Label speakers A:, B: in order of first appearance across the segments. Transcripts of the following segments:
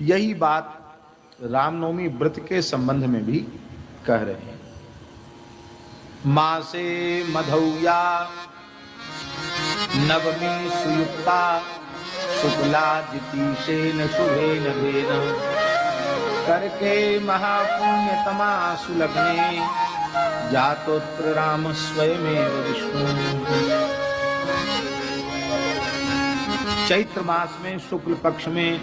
A: यही बात रामनवमी व्रत के संबंध में भी कह रहे हैं। मासे मधौया नवमी सुयुक्ता शुक्ला जितीशेन शुभेन भेन करके महापुण्यतमा सुलग्ने जातोत्र राम स्वयमेव विष्णु। चैत्र मास में शुक्ल पक्ष में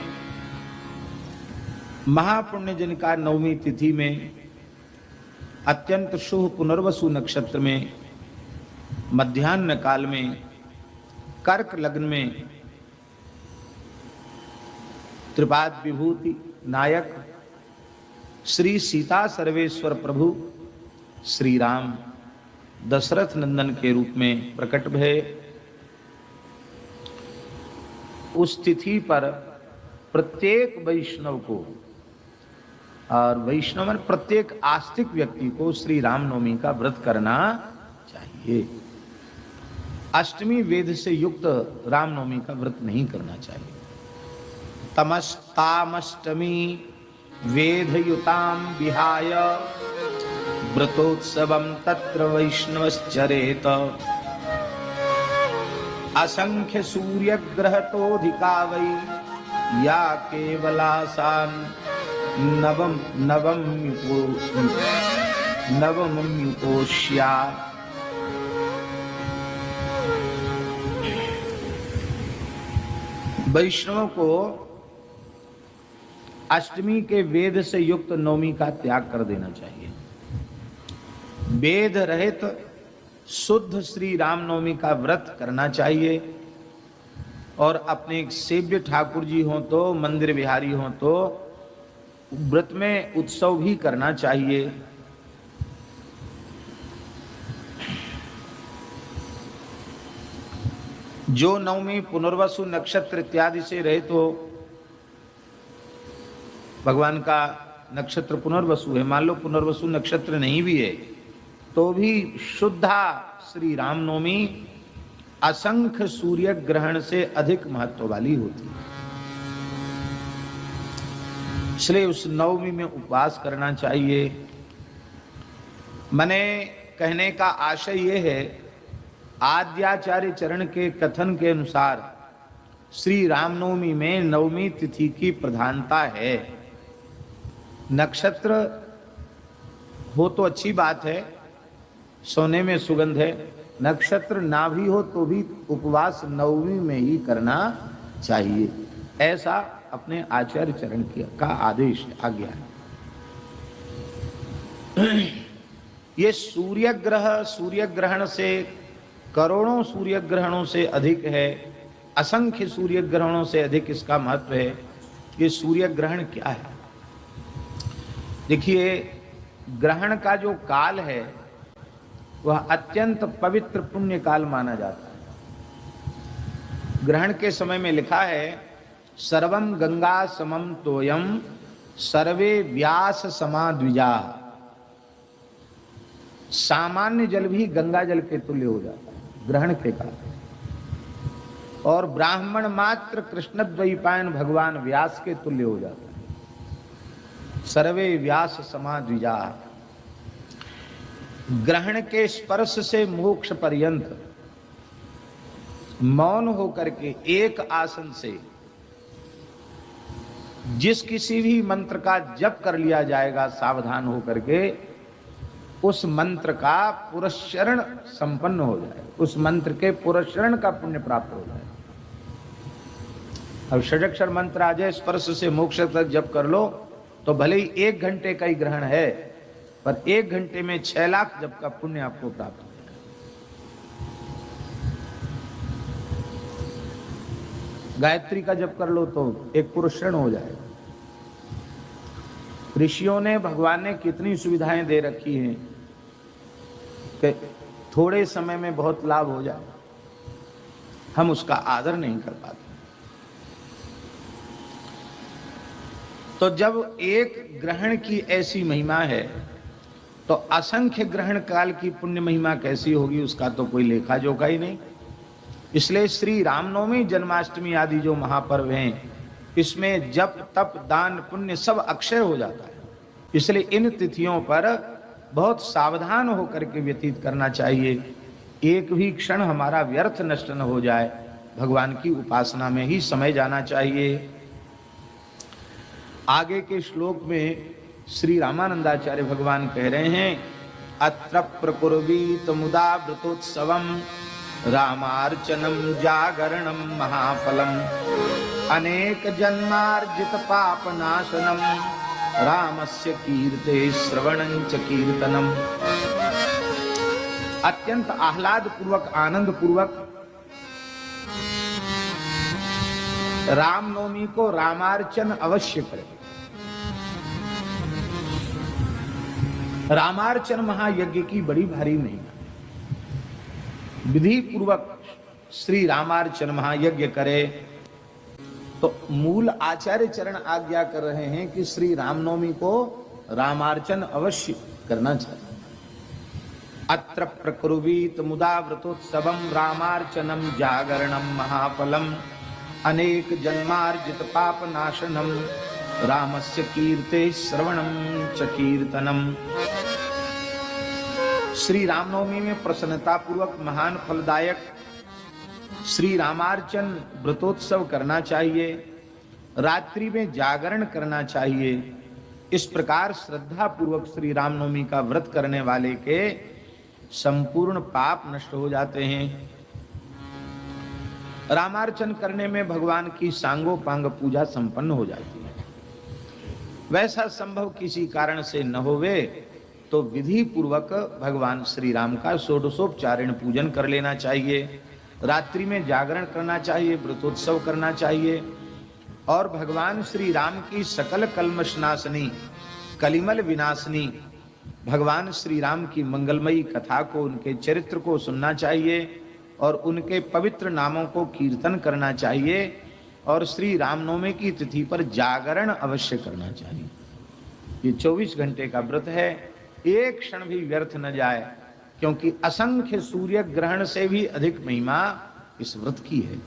A: महापुण्य जनिका नवमी तिथि में अत्यंत शुभ पुनर्वसु नक्षत्र में मध्याह्न काल में कर्क लग्न में त्रिपाद विभूति नायक श्री सीता सर्वेश्वर प्रभु श्री राम दशरथ नंदन के रूप में प्रकट भये। उस तिथि पर प्रत्येक वैष्णव को और वैष्णव में प्रत्येक आस्तिक व्यक्ति को श्री रामनवमी का व्रत करना चाहिए। अष्टमी वेद से युक्त रामनवमी का व्रत नहीं करना चाहिए। तमस्तामष्टमी वेदयुताम विहाय व्रतोत्सवम तत्र वैष्णवश्चरेत असंख्य सूर्यग्रहतोधिका वै या केवलासान नवम्युपोष्या। वैष्णव को अष्टमी के वेद से युक्त नवमी का त्याग कर देना चाहिए। वेद रहित शुद्ध श्री रामनवमी का व्रत करना चाहिए और अपने सेव्य ठाकुर जी हो तो मंदिर विहारी हो तो व्रत में उत्सव भी करना चाहिए। जो नवमी पुनर्वसु नक्षत्र इत्यादि से रहित हो, भगवान का नक्षत्र पुनर्वसु है, मान लो पुनर्वसु नक्षत्र नहीं भी है तो भी शुद्धा श्री रामनवमी असंख्य सूर्य ग्रहण से अधिक महत्व वाली होती है। इसलिए उस नवमी में उपवास करना चाहिए। मैंने कहने का आशय यह है, आद्याचार्य चरण के कथन के अनुसार श्री रामनवमी में नवमी तिथि की प्रधानता है। नक्षत्र हो तो अच्छी बात है, सोने में सुगंध है। नक्षत्र ना भी हो तो भी उपवास नवमी में ही करना चाहिए, ऐसा अपने आचार्य चरण का आदेश आज्ञा है। ये सूर्य ग्रहण से करोड़ों सूर्य ग्रहणों से अधिक है, असंख्य सूर्य ग्रहणों से अधिक इसका महत्व है। ये सूर्य ग्रहण क्या है? देखिए, ग्रहण का जो काल है वह अत्यंत पवित्र पुण्य काल माना जाता है। ग्रहण के समय में लिखा है, सर्वम गंगा समम तोयम सर्वे व्यास समा द्विजा। सामान्य जल भी गंगा जल के तुल्य हो जाता है ग्रहण के काल। और ब्राह्मण मात्र कृष्ण द्वैपायन भगवान व्यास के तुल्य हो जाता है। सर्वे व्यास समा द्विजा। ग्रहण के स्पर्श से मोक्ष पर्यंत मौन होकर के एक आसन से जिस किसी भी मंत्र का जप कर लिया जाएगा सावधान होकर के, उस मंत्र का पुरस्चरण संपन्न हो जाए, उस मंत्र के पुरस्चरण का पुण्य प्राप्त हो जाए। अब षडक्षर मंत्र आ जाए, स्पर्श से मोक्ष तक जप कर लो तो भले ही 1 घंटे का ही ग्रहण है, पर 1 घंटे में 6 लाख जप का पुण्य आपको प्राप्त हो। गायत्री का जप कर लो तो एक पुरस्चरण हो जाएगा। ऋषियों ने, भगवान ने कितनी सुविधाएं दे रखी हैं कि थोड़े समय में बहुत लाभ हो जाए, हम उसका आदर नहीं कर पाते। तो जब एक ग्रहण की ऐसी महिमा है तो असंख्य ग्रहण काल की पुण्य महिमा कैसी होगी, उसका तो कोई लेखा जोखा ही नहीं। इसलिए श्री रामनवमी, जन्माष्टमी आदि जो महापर्व हैं, इसमें जप तप दान पुण्य सब अक्षय हो जाता है। इसलिए इन तिथियों पर बहुत सावधान होकर के व्यतीत करना चाहिए। एक भी क्षण हमारा व्यर्थ नष्ट न हो जाए, भगवान की उपासना में ही समय जाना चाहिए। आगे के श्लोक में श्री रामानंदाचार्य भगवान कह रहे हैं, अत्र प्रकुर्वीत मुदा व्रतोत्सवम रामार्चनम जागरणम महाफलम अनेक जन्मार्जित पाप नाशनम रामस्य कीर्ते श्रवणं च कीर्तनम। अत्यंत आह्लाद पूर्वक आनंद पूर्वक रामनवमी को रामार्चन अवश्य करें। रामार्चन महायज्ञ की बड़ी भारी महिमा, विधि पूर्वक श्री रामार्चन महायज्ञ करे। तो मूल आचार्य चरण आज्ञा कर रहे हैं कि श्री रामनवमी को रामार्चन अवश्य करना चाहिए। अत्र प्रकुर्वीत मुदा व्रतोत्सवम रामार्चनम जागरणम महाफलम अनेक जन्मार्जित पाप नाशनम रामस्य कीर्ते श्रवणम च कीर्तनम। श्री रामनवमी में प्रसन्नता पूर्वक महान फलदायक श्री रामार्चन व्रतोत्सव करना चाहिए, रात्रि में जागरण करना चाहिए। इस प्रकार श्रद्धा पूर्वक श्री रामनवमी का व्रत करने वाले के संपूर्ण पाप नष्ट हो जाते हैं। रामार्चन करने में भगवान की सांगोपांग पूजा संपन्न हो जाती है। वैसा संभव किसी कारण से न होवे तो विधि पूर्वक भगवान श्री राम का षोडशोपचारण पूजन कर लेना चाहिए, रात्रि में जागरण करना चाहिए, व्रतोत्सव करना चाहिए और भगवान श्री राम की सकल कल्मषनाशनी कलिमल विनाशनी भगवान श्री राम की मंगलमयी कथा को, उनके चरित्र को सुनना चाहिए और उनके पवित्र नामों को कीर्तन करना चाहिए और श्री रामनवमी की तिथि पर जागरण अवश्य करना चाहिए। ये 24 घंटे का व्रत है, एक क्षण भी व्यर्थ न जाए, क्योंकि असंख्य सूर्य ग्रहण से भी अधिक महिमा इस व्रत की है।